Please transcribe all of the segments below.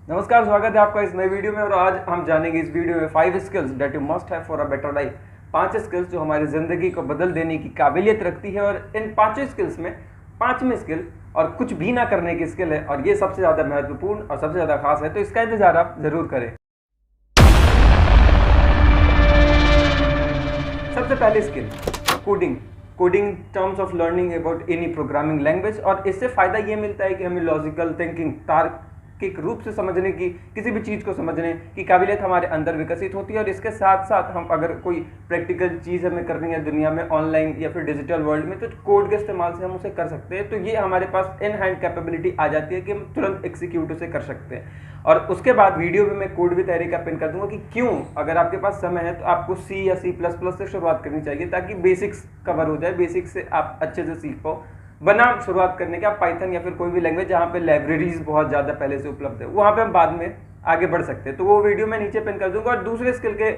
नमस्कार, स्वागत है आपका इस नई वीडियो में। और आज हम जानेंगे इस वीडियो में 5 skills that you must have for a better life. 5 skills जो हमारी ज़िंदगी को बदल देने की काबिलियत रखती है। और इन 5 स्किल्स में 5वीं स्किल और कुछ भी ना करने की स्किल है, और ये सबसे ज़्यादा महत्वपूर्ण और सबसे ज़्यादा खास है, तो इसका इंतजार आप ज़रूर करें। सबसे पहली skill coding. Coding terms of learning about any programming language. और इससे फ़ायदा ये मिलता है कि हमें लॉजिकल थिंकिंग, तार्किक रूप से समझने की, किसी भी चीज़ को समझने की काबिलियत हमारे अंदर विकसित होती है। और इसके साथ साथ हम अगर कोई प्रैक्टिकल चीज़ हमें करनी है दुनिया में, ऑनलाइन या फिर डिजिटल वर्ल्ड में, तो कोड के इस्तेमाल से हम उसे कर सकते हैं। तो ये हमारे पास इन हैंड कैपेबिलिटी आ जाती है कि हम तुरंत एग्जीक्यूट उसे कर सकते हैं। और उसके बाद वीडियो में मैं कोड भी तैयारी का पिन कर दूंगा कि क्यों, अगर आपके पास समय है तो आपको सी या C++ से शुरुआत करनी चाहिए, ताकि बेसिक्स कवर हो जाए, बेसिक्स से आप अच्छे से सीख पाओ। बनाम शुरुआत करने के आप पाइथन या फिर कोई भी लैंग्वेज जहाँ पे लाइब्रेरीज बहुत ज़्यादा पहले से उपलब्ध है, वहाँ पे हम बाद में आगे बढ़ सकते हैं। तो वो वीडियो मैं नीचे पिन कर दूंगा। और दूसरे स्किल के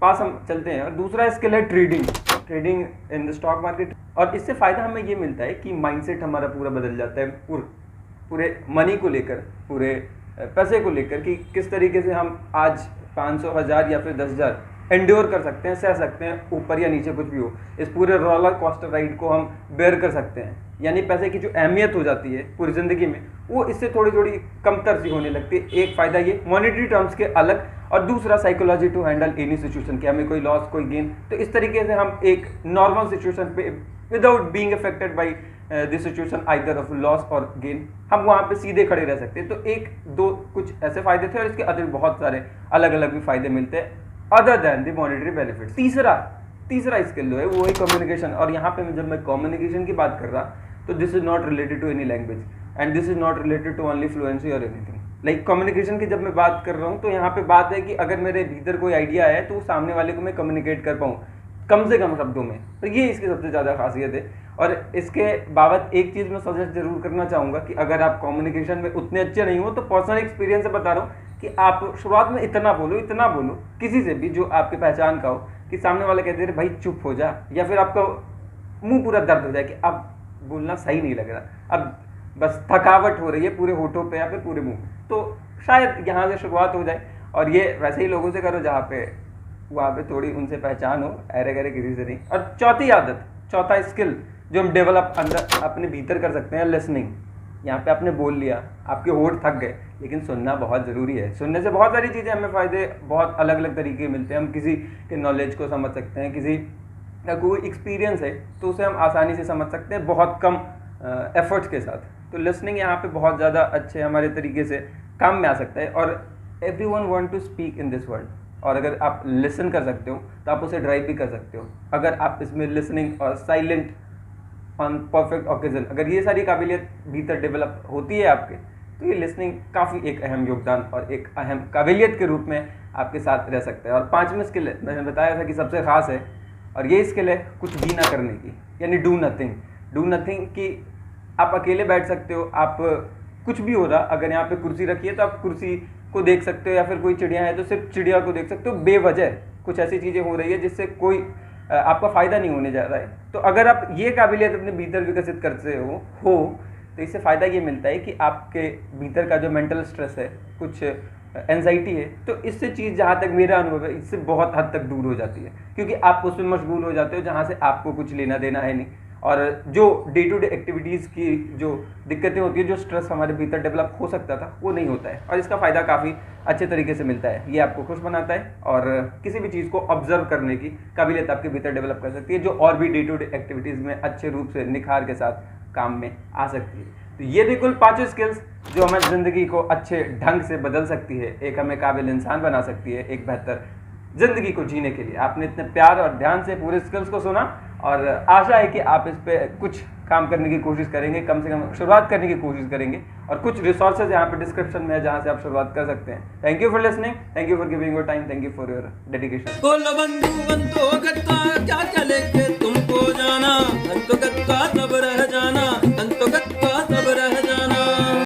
पास हम चलते हैं। और दूसरा स्किल है trading. Trading in the stock market. और इससे फ़ायदा हमें ये मिलता है कि माइंडसेट हमारा पूरा बदल जाता है, पूरे मनी को लेकर, पूरे पैसे को लेकर, कि किस तरीके से हम आज 500, 1000 या फिर 10,000 एंड्योर कर सकते हैं, सह सकते हैं, ऊपर या नीचे कुछ भी हो। इस पूरे रोलर कोस्टर राइड को हम बेयर कर सकते हैं। यानी पैसे की जो अहमियत हो जाती है पूरी ज़िंदगी में, वो इससे थोड़ी थोड़ी कमतर सी होने लगती है। एक फ़ायदा ये मॉनेटरी टर्म्स के अलग, और दूसरा psychology to handle any situation, कि हमें कोई लॉस कोई गेन, तो इस तरीके से हम एक नॉर्मल सिचुएशन पे without being affected by this situation either of loss और गेन, हम वहाँ पे सीधे खड़े रह सकते हैं। तो एक दो कुछ ऐसे फायदे थे, और इसके अतिरिक्त बहुत सारे अलग अलग भी फायदे मिलते हैं other than the monetary benefit. तीसरा स्किल जो है वो है कम्युनिकेशन। और यहाँ पे जब मैं कम्युनिकेशन की बात कर रहा, तो this is not related to any language and this is not related to only fluency और एनीथिंग। लाइक कम्युनिकेशन की जब मैं बात कर रहा हूँ, तो यहाँ पे बात है कि अगर मेरे भीतर कोई आइडिया है तो सामने वाले को मैं कम्युनिकेट कर पाऊँ कम से कम शब्दों में। तो ये इसकी सबसे ज़्यादा खासियत है। और इसके बाबत एक चीज़ मैं सजेस्ट जरूर करना चाहूँगा कि अगर आप कम्युनिकेशन में उतने अच्छे नहीं हो, तो पर्सनल एक्सपीरियंस से बता रहा हूँ कि आप शुरुआत में इतना बोलो किसी से भी जो आपकी पहचान का हो, कि सामने वाले कहते हैं भाई चुप हो जा, या फिर आपका मुंह पूरा दर्द हो जाए कि अब बोलना सही नहीं लग रहा, अब बस थकावट हो रही है पूरे होठों पे या फिर पूरे मुंह, तो शायद यहाँ से शुरुआत हो जाए। और ये वैसे ही लोगों से करो जहाँ पे वहाँ पे थोड़ी उनसे पहचान हो, अरे गरे किसी से नहीं। और चौथा स्किल जो हम डेवलप अंदर अपने भीतर कर सकते हैं, लिसनिंग। यहाँ पे आपने बोल लिया, आपके होठ थक गए, लेकिन सुनना बहुत ज़रूरी है। सुनने से बहुत सारी चीज़ें हमें फ़ायदे बहुत अलग अलग तरीके मिलते हैं। हम किसी के नॉलेज को समझ सकते हैं, किसी का कोई एक्सपीरियंस है तो उसे हम आसानी से समझ सकते हैं बहुत कम एफर्ट्स के साथ। तो लिसनिंग यहाँ पे बहुत ज़्यादा अच्छे हमारे तरीके से काम में आ सकता है। और everyone want to speak in this world, और अगर आप लिसन कर सकते हो तो आप उसे ड्राइव भी कर सकते हो। अगर आप इसमें लिसनिंग और साइलेंट ऑन परफेक्ट ओकेजन, अगर ये सारी काबिलियत भीतर डेवलप होती है आपके, तो ये लिसनिंग काफ़ी एक अहम योगदान और एक अहम काबिलियत के रूप में आपके साथ रह सकता है। और 5वीं स्किल मैंने बताया था कि सबसे ख़ास है, और ये स्किल है कुछ भी ना करने की, यानी डू नथिंग। कि आप अकेले बैठ सकते हो, आप कुछ भी हो रहा, अगर यहाँ पे कुर्सी रखी है तो आप कुर्सी को देख सकते हो, या फिर कोई चिड़िया है तो सिर्फ चिड़िया को देख सकते हो। बेवजह कुछ ऐसी चीज़ें हो रही है जिससे कोई आपका फ़ायदा नहीं होने जा रहा है। तो अगर आप ये काबिलियत अपने भीतर विकसित करते हो तो इससे फ़ायदा ये मिलता है कि आपके भीतर का जो मेंटल स्ट्रेस है, कुछ एंजाइटी है, तो इससे चीज़, जहाँ तक मेरा अनुभव है, इससे बहुत हद तक दूर हो जाती है, क्योंकि आप उसमें मशगूल हो जाते हो जहाँ से आपको कुछ लेना देना है नहीं। और जो डे टू डे एक्टिविटीज़ की जो दिक्कतें होती है, जो स्ट्रेस हमारे भीतर डेवलप हो सकता था, वो नहीं होता है। और इसका फ़ायदा काफ़ी अच्छे तरीके से मिलता है। ये आपको खुश बनाता है और किसी भी चीज़ को ऑब्जर्व करने की काबिलियत आपके भीतर डेवलप कर सकती है, जो और भी डे टू डे एक्टिविटीज़ में अच्छे रूप से निखार के साथ काम में आ सकती है। तो ये थी कुल 5 स्किल्स जो हमारी ज़िंदगी को अच्छे ढंग से बदल सकती है, एक हमें काबिल इंसान बना सकती है, एक बेहतर ज़िंदगी को जीने के लिए। आपने इतने प्यार और ध्यान से पूरे स्किल्स को सुना, और आशा है कि आप इस पे कुछ काम करने की कोशिश करेंगे, कम से कम शुरुआत करने की कोशिश करेंगे। और कुछ रिसोर्सेज यहाँ पे डिस्क्रिप्शन में है जहाँ से आप शुरुआत कर सकते हैं। Thank you for listening, thank you for giving your time, thank you for your dedication. बोलो बंधु बंधु गत्ता क्या क्या लेके तुमको जाना, अंत गत्ता तब रह जाना।